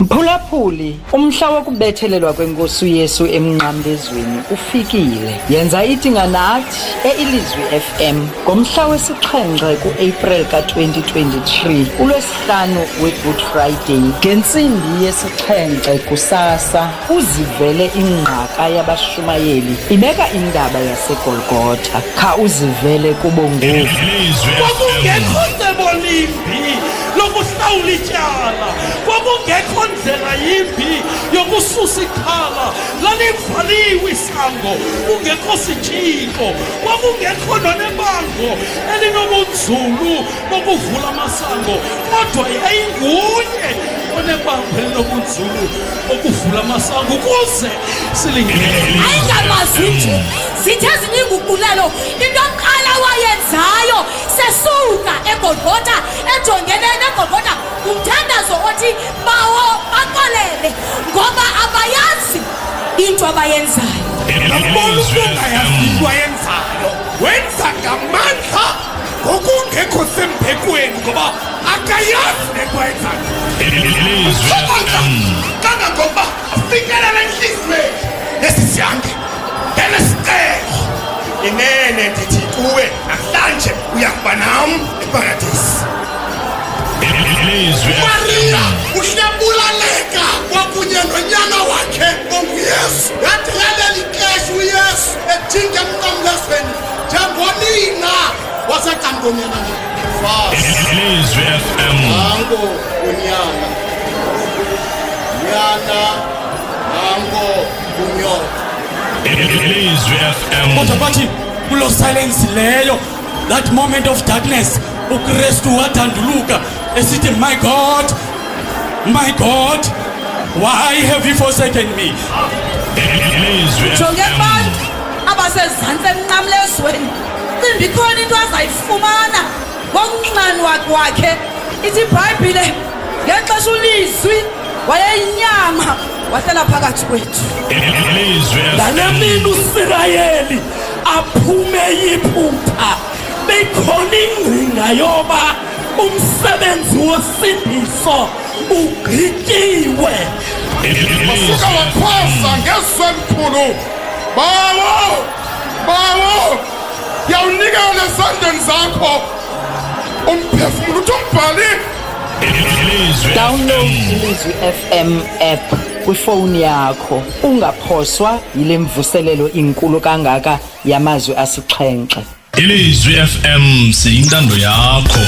Mphulaphuli, umhla wokubethelelwa kwenkosi uYesu emnqamlezweni ufikile. Yenza itinga nathi eIlizwi FM ngomhla wesi-7 ku-April ka-2023, uLwesihlanu we-Good Friday. Ngentsimbi yesi-7 kusasa, uzivele ingqaka yabashumayeli ibeka indaba yaseGolgotha. Kha uzivele kubo ngoku. Kwakungekho cebo limbi lokuhlawula ityala, kwakungekho ndlela yimbi yokususa ikhala, lalivaliwe isango, kungekho sitshixo, kwakungekho nonebango elinobunzulu bokuvula amasango, kodwa yayinguye onebango elinobunzulu bokuvula amasango ukuze silingene. Ayingamazi nje zithe zininguqulelo into yokuqala wayenzayo sesuka eGolgotha ejongene neGolgotha umthandazo othi bawo baqolele ngoba abayazi into abayenzayo. Ngabona ukungayazi into ayenzayo wenza ngamandla ngokungekho sembhekweni ngoba akayazi nento ayenzayo. Kangangokuba fikelela enhliziyweni nesisiyange ngenesicelo inene ndithi kuwe namhlanje uyakuba nam eparadisi. Maria uhlabulaleka kwakunye nonyana wakhe onguYesu. Yathi yaleli xesha uYesu ethinga emnqamlezweni njengonina wasecangonyana Ilizwi FM. nango unyana nango unyoka. Ilizwi FM. Kodwa bathi kulo silence leyo, that moment of darkness, uKristu wathanduluka esithi, my God, why have you forsaken me? Ilizwi Jonge FM. abantu abasezantsi emnqamlezweni, cimbi khona into azayifumana ngokunxani wakhe. Ithi iBhayibhile ngexesha uLizwi wayeyinyama wahlala phakathi kwethu. Ilizwi Ngale FM. mini uSirayeli aphume yiphupha bekhona ingcinga yoba umsebenzi wosindiso ugqityiwe. Masuka wakhwaza ngezwi elikhulu, bawo yawunikela esandleni zakho umphefumulo uthi umbhali. Ilizwi Download FM. iLizwi FM app kwifowuni yakho, ungaphoswa yile mvuselelo inkulu kangaka yamazwi asixhenxe. Ilizwi FM siyintando yakho.